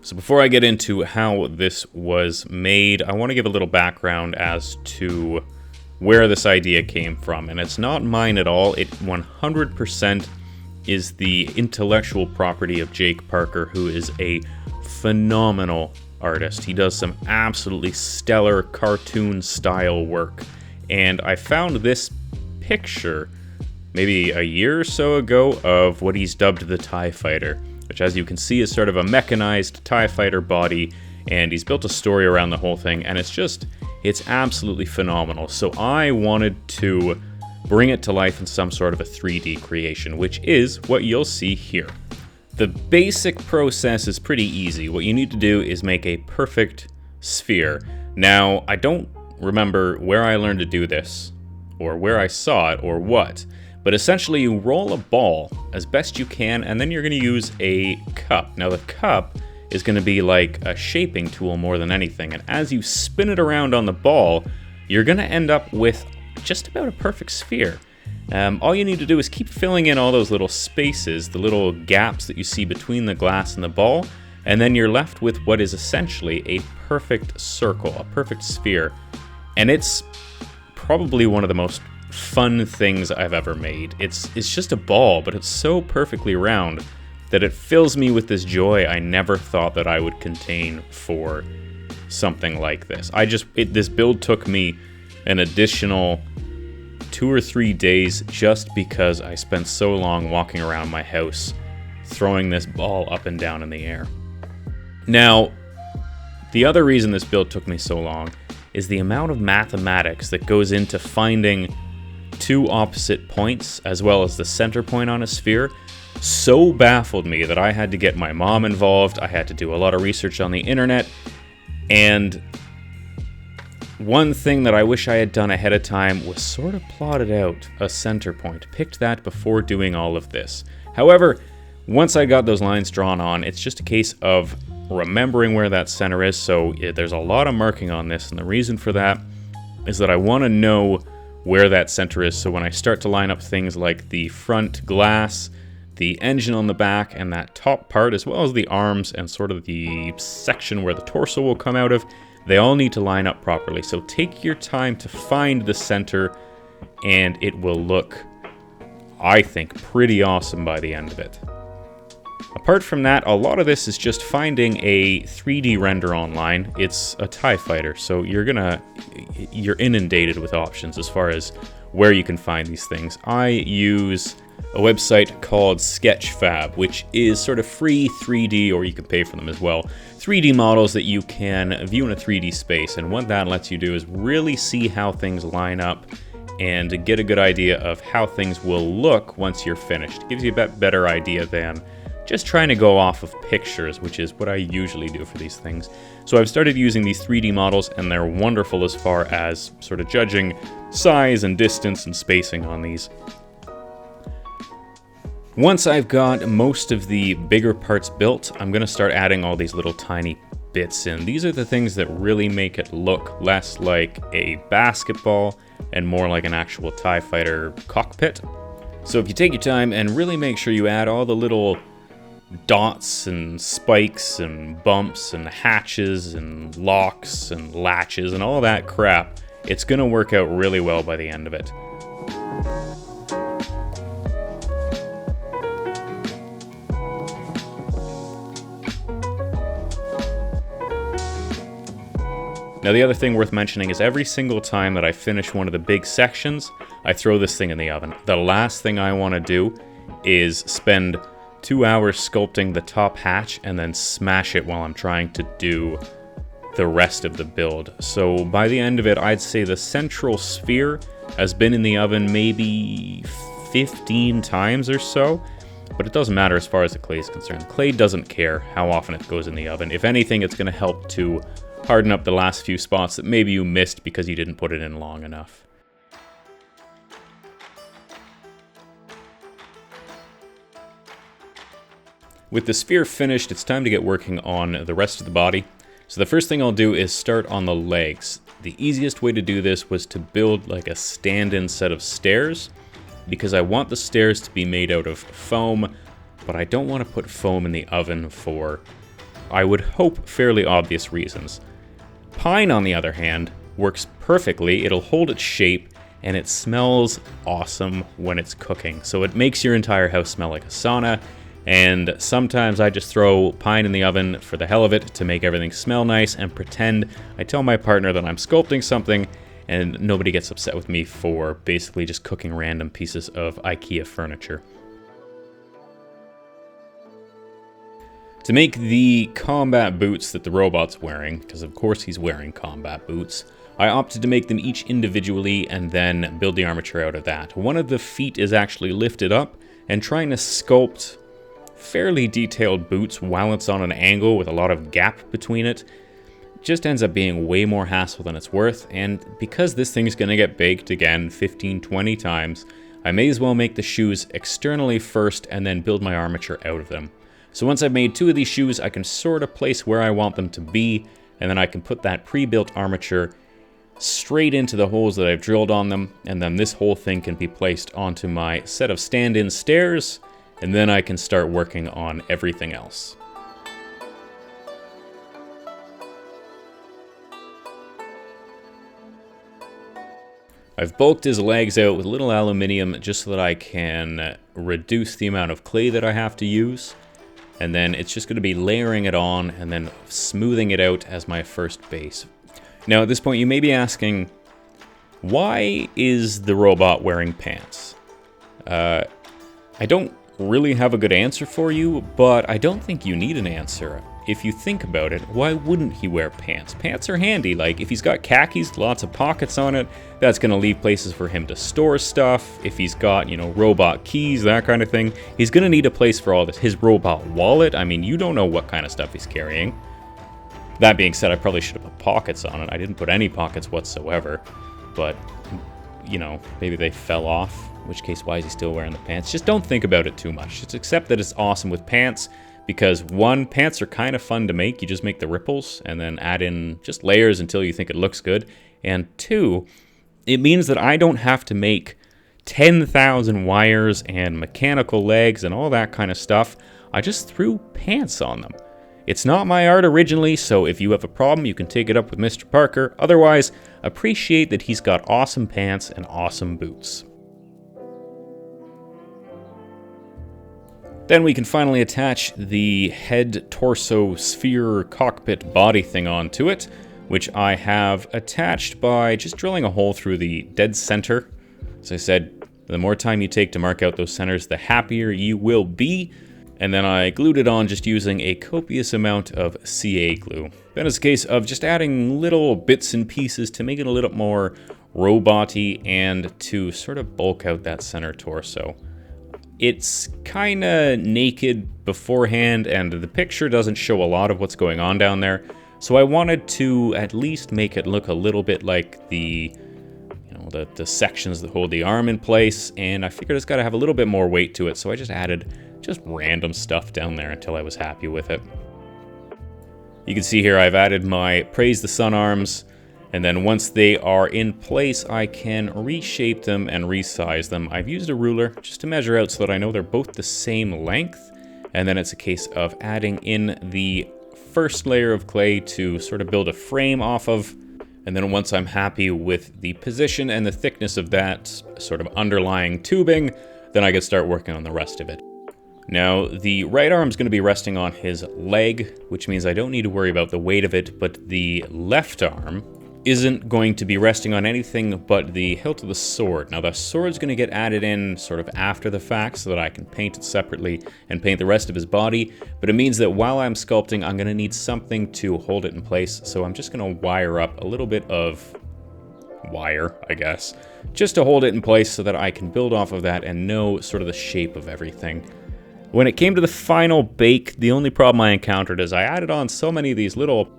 So before I get into how this was made, I want to give a little background as to where this idea came from. And it's not mine at all. It 100% is the intellectual property of Jake Parker, who is a phenomenal artist. He does some absolutely stellar cartoon style work. And I found this picture maybe a year or so ago of what he's dubbed the TIE Fighter, which, as you can see, is sort of a mechanized TIE Fighter body, and he's built a story around the whole thing, and it's absolutely phenomenal. So I wanted to bring it to life in some sort of a 3D creation, which is what you'll see here. The basic process is pretty easy. What you need to do is make a perfect sphere. Now, I don't remember where I learned to do this, or where I saw it, or what, but essentially you roll a ball as best you can, and then you're going to use a cup. Now the cup is going to be like a shaping tool more than anything, and as you spin it around on the ball, you're going to end up with just about a perfect sphere. All you need to do is keep filling in all those little spaces, the little gaps that you see between the glass and the ball, and then you're left with what is essentially a perfect circle, a perfect sphere. And it's probably one of the most fun things I've ever made. It's just a ball, but it's so perfectly round that it fills me with this joy I never thought that I would contain for something like this. This build took me an additional 2 or 3 days just because I spent so long walking around my house throwing this ball up and down in the air. Now, the other reason this build took me so long is the amount of mathematics that goes into finding two opposite points as well as the center point on a sphere so baffled me that I had to get my mom involved. I had to do a lot of research on the internet, and one thing that I wish I had done ahead of time was sort of plotted out a center point, picked that before doing all of this. However, once I got those lines drawn on, it's just a case of remembering where that center is, so there's a lot of marking on this, and the reason for that is that I want to know where that center is, so when I start to line up things like the front glass, the engine on the back, and that top part, as well as the arms and sort of the section where the torso will come out of, they all need to line up properly. So take your time to find the center, and it will look, I think, pretty awesome by the end of it. Apart from that, a lot of this is just finding a 3D render online. It's a TIE Fighter, so you're inundated with options as far as where you can find these things. I use a website called Sketchfab, which is sort of free 3D, or you can pay for them as well, 3D models that you can view in a 3D space. And what that lets you do is really see how things line up and get a good idea of how things will look once you're finished. It gives you a better idea than just trying to go off of pictures, which is what I usually do for these things. So I've started using these 3D models, and they're wonderful as far as sort of judging size and distance and spacing on these. Once I've got most of the bigger parts built, I'm going to start adding all these little tiny bits in. These are the things that really make it look less like a basketball and more like an actual TIE Fighter cockpit. So if you take your time and really make sure you add all the little dots and spikes and bumps and hatches and locks and latches and all that crap, it's going to work out really well by the end of it. Now the other thing worth mentioning is every single time that I finish one of the big sections, I throw this thing in the oven. The last thing I want to do is spend 2 hours sculpting the top hatch and then smash it while I'm trying to do the rest of the build. So by the end of it, I'd say the central sphere has been in the oven maybe 15 times or so, but it doesn't matter as far as the clay is concerned. The clay doesn't care how often it goes in the oven. If anything, it's going to help to harden up the last few spots that maybe you missed because you didn't put it in long enough. With the sphere finished, it's time to get working on the rest of the body. So the first thing I'll do is start on the legs. The easiest way to do this was to build like a stand-in set of stairs, because I want the stairs to be made out of foam, but I don't want to put foam in the oven for I would hope, fairly obvious reasons. Pine, on the other hand, works perfectly. It'll hold its shape, and it smells awesome when it's cooking. So it makes your entire house smell like a sauna, and sometimes I just throw pine in the oven for the hell of it to make everything smell nice and pretend I tell my partner that I'm sculpting something, and nobody gets upset with me for basically just cooking random pieces of IKEA furniture. To make the combat boots that the robot's wearing, because of course he's wearing combat boots, I opted to make them each individually and then build the armature out of that. One of the feet is actually lifted up, and trying to sculpt fairly detailed boots while it's on an angle with a lot of gap between it just ends up being way more hassle than it's worth, and because this thing is going to get baked again 15-20 times, I may as well make the shoes externally first and then build my armature out of them. So once I've made 2 of these shoes, I can sort of place where I want them to be, and then I can put that pre-built armature straight into the holes that I've drilled on them, and then this whole thing can be placed onto my set of stand-in stairs, and then I can start working on everything else. I've bulked his legs out with a little aluminium just so that I can reduce the amount of clay that I have to use. And then it's just going to be layering it on and then smoothing it out as my first base. Now at this point you may be asking, why is the robot wearing pants? I don't really have a good answer for you, but I don't think you need an answer. If you think about it, why wouldn't he wear pants? Pants are handy. Like, if he's got khakis, lots of pockets on it, that's going to leave places for him to store stuff. If he's got, you know, robot keys, that kind of thing, he's going to need a place for all this. His robot wallet, I mean, you don't know what kind of stuff he's carrying. That being said, I probably should have put pockets on it. I didn't put any pockets whatsoever, but, you know, maybe they fell off, in which case, why is he still wearing the pants? Just don't think about it too much. Just accept that it's awesome with pants, because 1, pants are kind of fun to make. You just make the ripples and then add in just layers until you think it looks good. And 2, it means that I don't have to make 10,000 wires and mechanical legs and all that kind of stuff. I just threw pants on them. It's not my art originally, so if you have a problem, you can take it up with Mr. Parker. Otherwise, appreciate that he's got awesome pants and awesome boots. Then we can finally attach the head, torso, sphere, cockpit body thing onto it, which I have attached by just drilling a hole through the dead center. As I said, the more time you take to mark out those centers, the happier you will be. And then I glued it on just using a copious amount of CA glue. Then it's a case of just adding little bits and pieces to make it a little more robot-y and to sort of bulk out that center torso. It's kind of naked beforehand, and the picture doesn't show a lot of what's going on down there, so I wanted to at least make it look a little bit like the sections that hold the arm in place, and I figured it's got to have a little bit more weight to it, so I just added just random stuff down there until I was happy with it. You can see here I've added my Praise the Sun arms, and then once they are in place, I can reshape them and resize them. I've used a ruler just to measure out so that I know they're both the same length, and then it's a case of adding in the first layer of clay to sort of build a frame off of, and then once I'm happy with the position and the thickness of that sort of underlying tubing, then I can start working on the rest of it. Now, the right arm is going to be resting on his leg, which means I don't need to worry about the weight of it, but the left arm isn't going to be resting on anything but the hilt of the sword. Now, the sword's going to get added in sort of after the fact so that I can paint it separately and paint the rest of his body, but it means that while I'm sculpting, I'm going to need something to hold it in place, so I'm just going to wire up a little bit of wire, I guess, just to hold it in place so that I can build off of that and know sort of the shape of everything. When it came to the final bake, the only problem I encountered is I added on so many of these little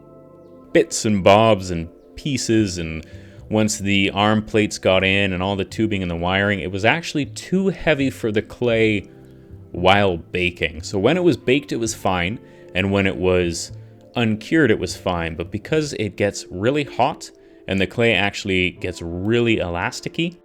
bits and bobs and pieces, and once the arm plates got in and all the tubing and the wiring, it was actually too heavy for the clay while baking. So when it was baked, it was fine, and when it was uncured, it was fine, but because it gets really hot and the clay actually gets really elasticy,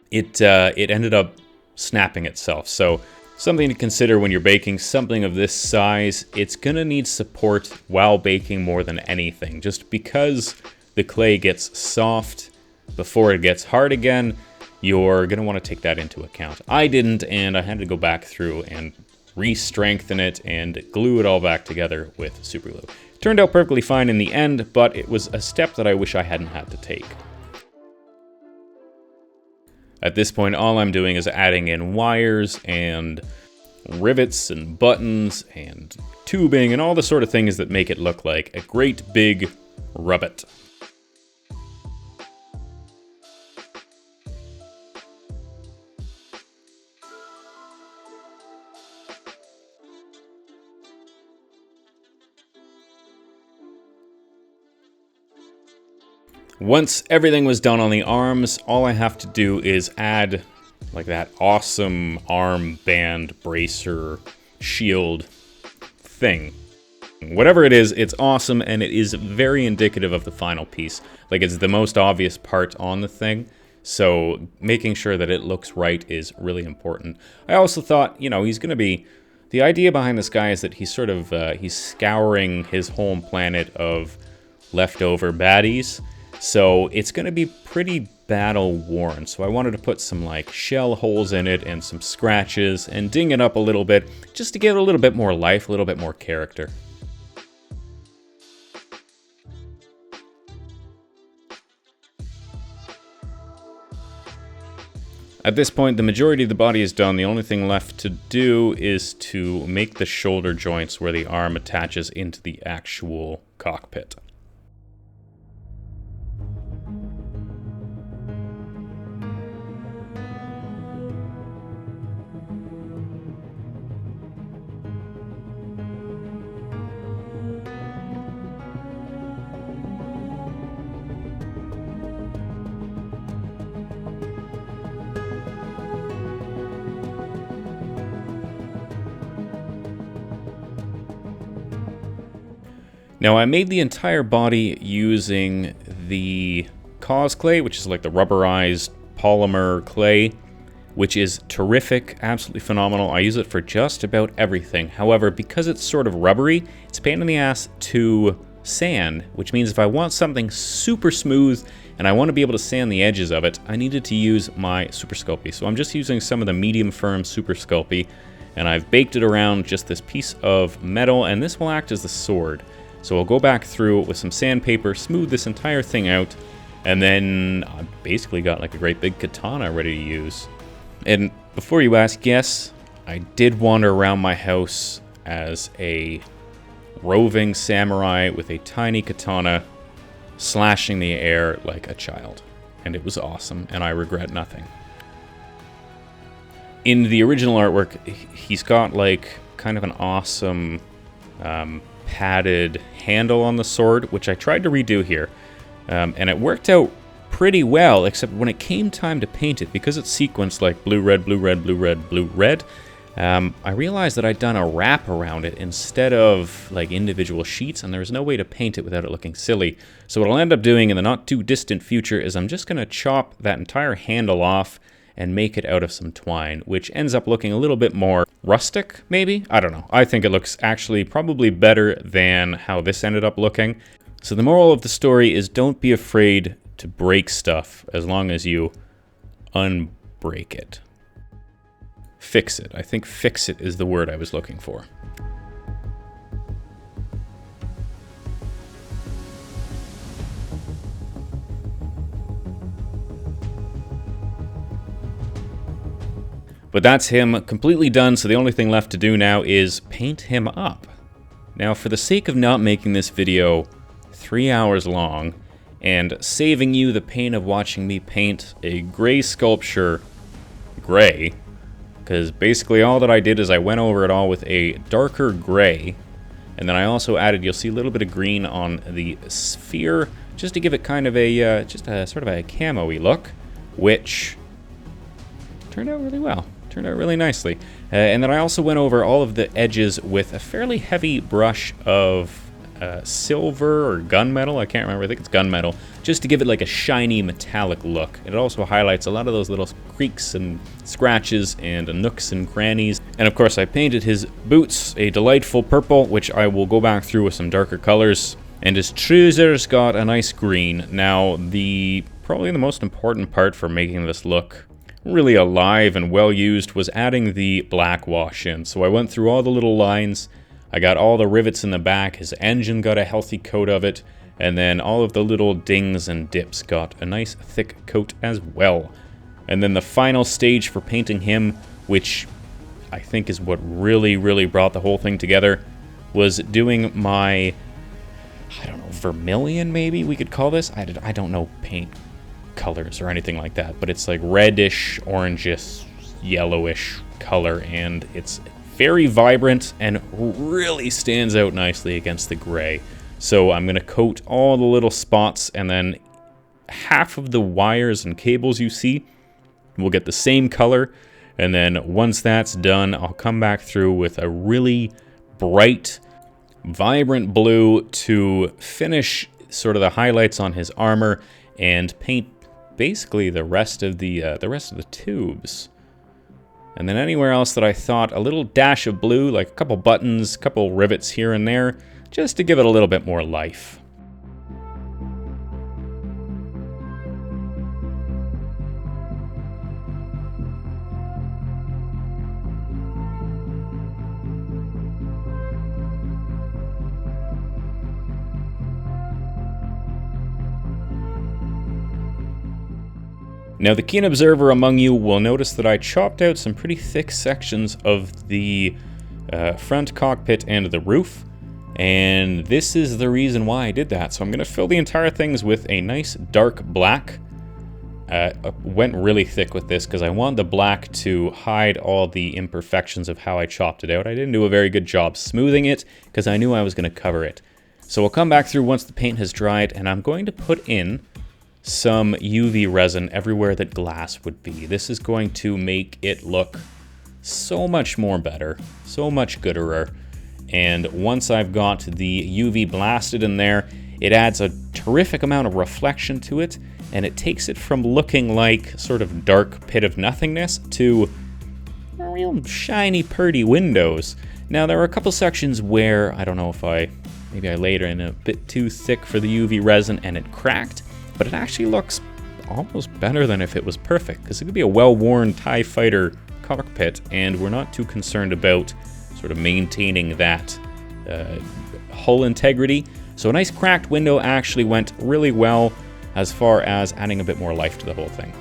it ended up snapping itself. So Something to consider when you're baking something of this size, it's gonna need support while baking more than anything. Just because the clay gets soft before it gets hard again, you're gonna wanna take that into account. I didn't, and I had to go back through and re-strengthen it and glue it all back together with super glue. It turned out perfectly fine in the end, but it was a step that I wish I hadn't had to take. At this point, all I'm doing is adding in wires and rivets and buttons and tubing and all the sort of things that make it look like a great big rubbet. Once everything was done on the arms, all I have to do is add like that awesome arm band bracer shield thing. Whatever it is, it's awesome, and it is very indicative of the final piece. Like, it's the most obvious part on the thing, so making sure that it looks right is really important. I also thought, you know, he's gonna be... The idea behind this guy is that he's sort of, he's scouring his home planet of leftover baddies. So it's going to be pretty battle worn. So I wanted to put some like shell holes in it and some scratches and ding it up a little bit just to give it a little bit more life, a little bit more character. At this point, the majority of the body is done. The only thing left to do is to make the shoulder joints where the arm attaches into the actual cockpit. Now, I made the entire body using the Cosclay, which is like the rubberized polymer clay, which is terrific, absolutely phenomenal. I use it for just about everything. However, because it's sort of rubbery, it's a pain in the ass to sand, which means if I want something super smooth and I want to be able to sand the edges of it, I needed to use my Super Sculpey. So I'm just using some of the medium firm Super Sculpey, and I've baked it around just this piece of metal, and this will act as the sword. So I'll go back through with some sandpaper, smooth this entire thing out, and then I basically got like a great big katana ready to use. And before you ask, yes, I did wander around my house as a roving samurai with a tiny katana, slashing the air like a child. And it was awesome, and I regret nothing. In the original artwork, he's got like kind of an awesome padded handle on the sword, which I tried to redo here, and it worked out pretty well, except when it came time to paint it, because it's sequenced like blue, red, blue, red, blue, red, blue, red, I realized that I'd done a wrap around it instead of like individual sheets, and there was no way to paint it without it looking silly. So what I'll end up doing in the not too distant future is I'm just going to chop that entire handle off and make it out of some twine, which ends up looking a little bit more rustic, maybe? I don't know. I think it looks actually probably better than how this ended up looking. So the moral of the story is don't be afraid to break stuff as long as you unbreak it. Fix it. I think fix it is the word I was looking for. But that's him completely done, so the only thing left to do now is paint him up. Now, for the sake of not making this video 3 hours long, and saving you the pain of watching me paint a gray sculpture gray, because basically all that I did is I went over it all with a darker gray, and then I also added, you'll see a little bit of green on the sphere, just to give it kind of a, just a sort of a camo-y look, which turned out really well. Turned out really nicely. And then I also went over all of the edges with a fairly heavy brush of silver or gunmetal. I can't remember. I think it's gunmetal. Just to give it like a shiny metallic look. It also highlights a lot of those little creaks and scratches and nooks and crannies. And of course I painted his boots a delightful purple, which I will go back through with some darker colors. And his trousers got a nice green. Now, probably the most important part for making this look really alive and well used was adding the black wash in. So I went through all the little lines, I got all the rivets in the back, his engine got a healthy coat of it, and then all of the little dings and dips got a nice thick coat as well. And then the final stage for painting him, which I think is what really brought the whole thing together, was doing my, I don't know, vermilion maybe we could call this? I don't know paint colors or anything like that, but it's like reddish, orangish, yellowish color, and it's very vibrant and really stands out nicely against the gray. So I'm going to coat all the little spots, and then half of the wires and cables you see will get the same color, and then once that's done, I'll come back through with a really bright, vibrant blue to finish sort of the highlights on his armor and paint basically the rest of the tubes. And then anywhere else that I thought, a little dash of blue, like a couple buttons, a couple rivets here and there, just to give it a little bit more life. Now, the keen observer among you will notice that I chopped out some pretty thick sections of the front cockpit and the roof, and this is the reason why I did that. So I'm going to fill the entire things with a nice dark black. Went really thick with this because I want the black to hide all the imperfections of how I chopped it out. I didn't do a very good job smoothing it because I knew I was going to cover it. So we'll come back through once the paint has dried, and I'm going to put in some UV resin everywhere that glass would be. This is going to make it look so much more better, so much gooder. And once I've got the UV blasted in there, it adds a terrific amount of reflection to it, and it takes it from looking like sort of dark pit of nothingness to real shiny, purty windows. Now, there are a couple sections where, I don't know if maybe I laid it in a bit too thick for the UV resin and it cracked, but it actually looks almost better than if it was perfect, because it could be a well-worn TIE fighter cockpit, and we're not too concerned about sort of maintaining that hull integrity. So a nice cracked window actually went really well as far as adding a bit more life to the whole thing.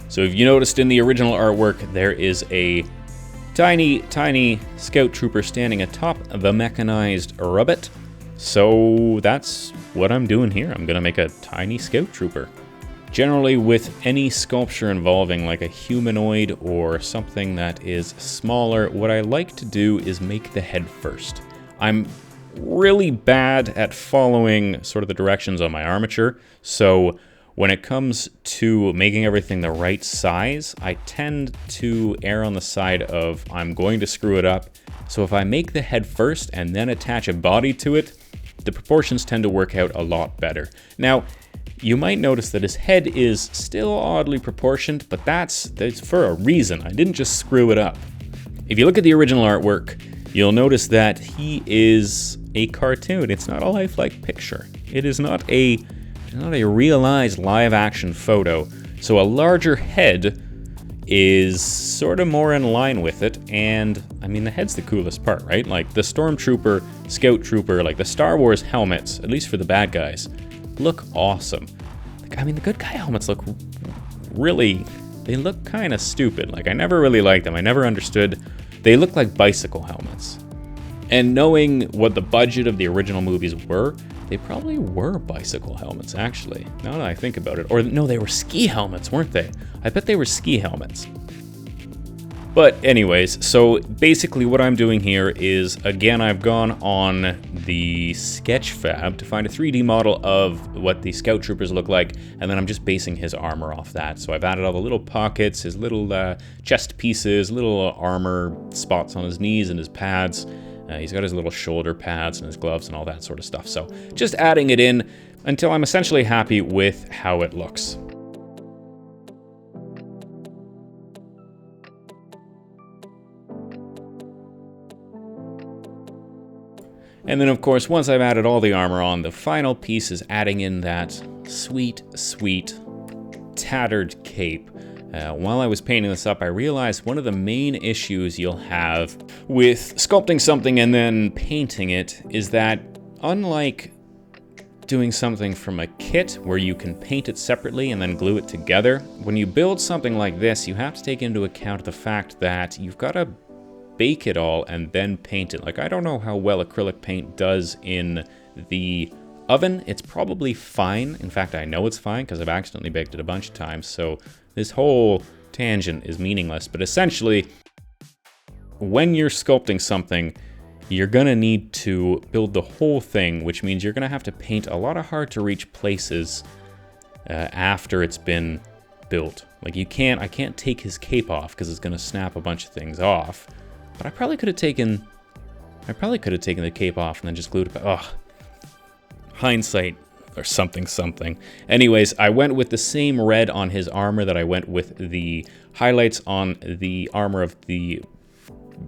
So if you noticed in the original artwork, there is a tiny scout trooper standing atop the mechanized ribbit. So that's what I'm doing here. I'm going to make a tiny scout trooper. Generally, with any sculpture involving like a humanoid or something that is smaller, what I like to do is make the head first. I'm really bad at following sort of the directions on my armature, so when it comes to making everything the right size, I tend to err on the side of I'm going to screw it up. So if I make the head first and then attach a body to it, the proportions tend to work out a lot better. Now, you might notice that his head is still oddly proportioned, but that's for a reason. I didn't just screw it up. If you look at the original artwork, you'll notice that he is a cartoon. It's not a lifelike picture. It is not a realized live-action photo. So a larger head is sort of more in line with it, and I mean, the head's the coolest part, right? Like the Stormtrooper, Scout Trooper, like the Star Wars helmets, at least for the bad guys, look awesome. I mean, the good guy helmets look they look kind of stupid. Like, I never really liked them. I never understood. They look like bicycle helmets. And knowing what the budget of the original movies were, they probably were bicycle helmets, actually, now that I think about it. Or no, they were ski helmets, weren't they? I bet they were ski helmets. But anyways, so basically what I'm doing here is, again, I've gone on the Sketchfab to find a 3D model of what the Scout Troopers look like, and then I'm just basing his armor off that. So I've added all the little pockets, his little chest pieces, little armor spots on his knees and his pads. He's got his little shoulder pads and his gloves and all that sort of stuff. So just adding it in until I'm essentially happy with how it looks. And then, of course, once I've added all the armor on, the final piece is adding in that sweet, sweet, tattered cape. While I was painting this up, I realized one of the main issues you'll have with sculpting something and then painting it is that, unlike doing something from a kit where you can paint it separately and then glue it together, when you build something like this, you have to take into account the fact that you've got to bake it all and then paint it. Like, I don't know how well acrylic paint does in the oven. It's probably fine. In fact, I know it's fine because I've accidentally baked it a bunch of times, so this whole tangent is meaningless. But essentially, when you're sculpting something, you're gonna need to build the whole thing, which means you're gonna have to paint a lot of hard-to-reach places after it's been built. Like, I can't take his cape off because it's gonna snap a bunch of things off. But I probably could have taken the cape off and then just glued it back. Ugh. Hindsight or something. Anyways, I went with the same red on his armor that I went with the highlights on the armor of the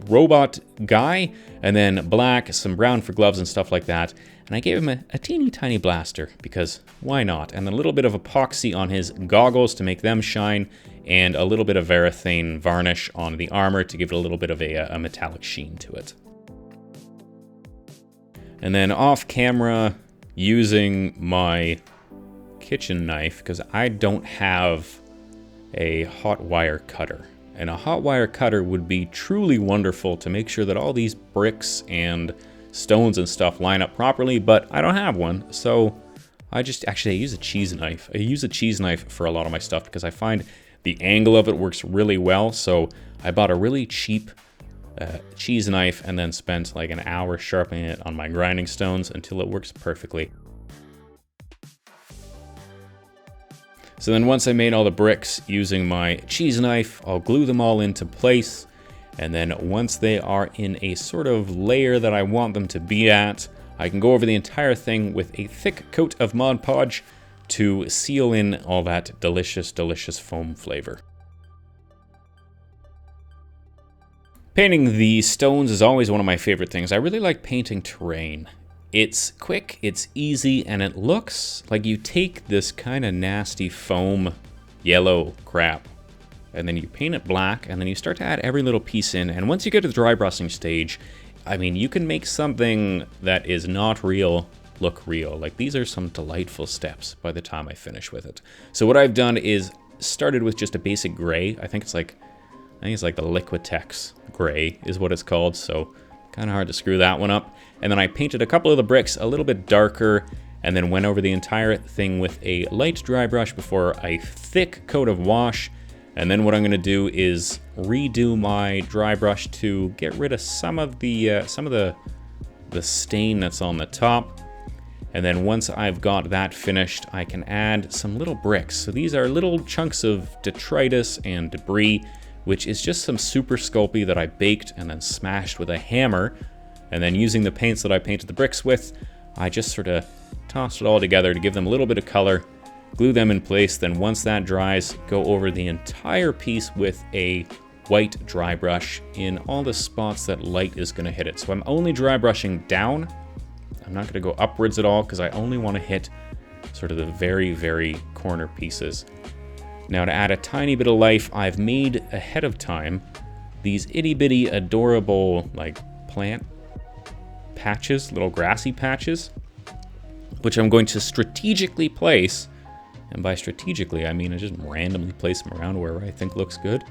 robot guy, and then black, some brown for gloves and stuff like that. And I gave him a teeny tiny blaster because why not? And a little bit of epoxy on his goggles to make them shine, and a little bit of varathane varnish on the armor to give it a little bit of a metallic sheen to it. And then off camera, using my kitchen knife, because I don't have a hot wire cutter. And a hot wire cutter would be truly wonderful to make sure that all these bricks and stones and stuff line up properly, but I don't have one, so I use a cheese knife. I use a cheese knife for a lot of my stuff because I find the angle of it works really well, so I bought a really cheap cheese knife and then spent like an hour sharpening it on my grinding stones until it works perfectly. So then once I made all the bricks using my cheese knife, I'll glue them all into place, and then once they are in a sort of layer that I want them to be at, I can go over the entire thing with a thick coat of Mod Podge to seal in all that delicious, delicious foam flavor. Painting the stones is always one of my favorite things. I really like painting terrain. It's quick, it's easy, and it looks like you take this kind of nasty foam yellow crap, and then you paint it black, and then you start to add every little piece in, and once you get to the dry brushing stage, I mean, you can make something that is not real look real. Like, these are some delightful steps by the time I finish with it. So what I've done is started with just a basic gray. I think it's like the Liquitex gray is what it's called, so kind of hard to screw that one up. And then I painted a couple of the bricks a little bit darker, and then went over the entire thing with a light dry brush before a thick coat of wash. And then what I'm going to do is redo my dry brush to get rid of some of the stain that's on the top. And then once I've got that finished, I can add some little bricks. So these are little chunks of detritus and debris, which is just some super Sculpey that I baked and then smashed with a hammer. And then using the paints that I painted the bricks with, I just sort of tossed it all together to give them a little bit of color, glue them in place. Then once that dries, go over the entire piece with a white dry brush in all the spots that light is going to hit it. So I'm only dry brushing down. I'm not going to go upwards at all because I only want to hit sort of the very, very corner pieces. Now, to add a tiny bit of life, I've made ahead of time these itty-bitty adorable like plant patches, little grassy patches, which I'm going to strategically place. And by strategically, I mean I just randomly place them around where I think looks good.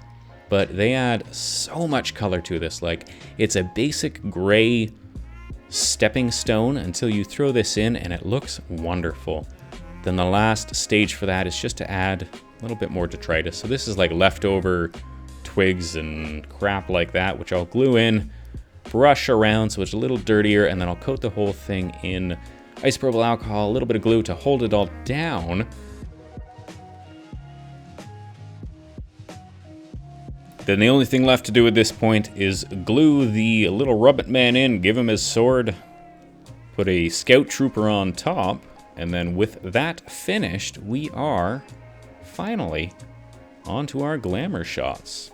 But they add so much color to this. Like, it's a basic gray stepping stone until you throw this in and it looks wonderful. Then the last stage for that is just to add a little bit more detritus. So this is like leftover twigs and crap like that, which I'll glue in, brush around so it's a little dirtier, and then I'll coat the whole thing in isopropyl alcohol, a little bit of glue to hold it all down. Then the only thing left to do at this point is glue the little Rubbit Man in, give him his sword, put a scout trooper on top, and then with that finished, we are finally onto our Glamour Shots.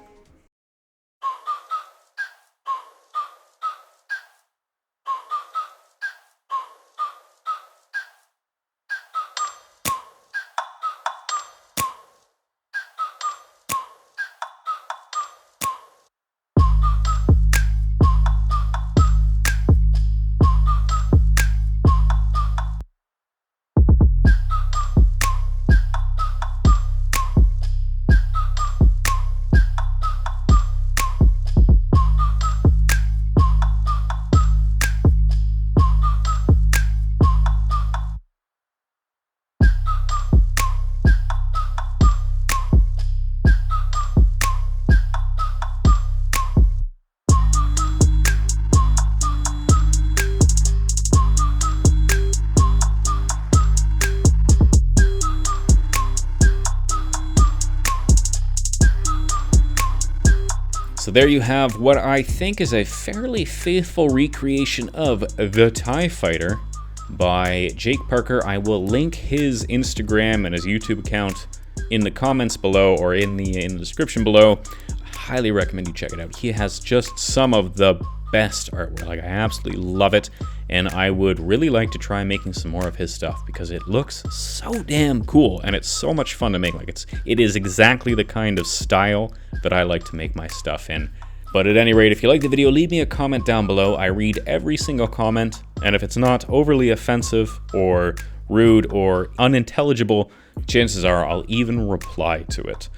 So there you have what I think is a fairly faithful recreation of the TIE Fighter by Jake Parker. I will link his Instagram and his YouTube account in the comments below or in the description below. I highly recommend you check it out. He has just some of the best artwork. Like, I absolutely love it, and I would really like to try making some more of his stuff because it looks so damn cool and it's so much fun to make. Like, it is exactly the kind of style that I like to make my stuff in. But at any rate, if you like the video, leave me a comment down below. I read every single comment, and if it's not overly offensive or rude or unintelligible, chances are I'll even reply to it.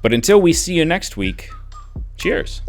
But until we see you next week, cheers.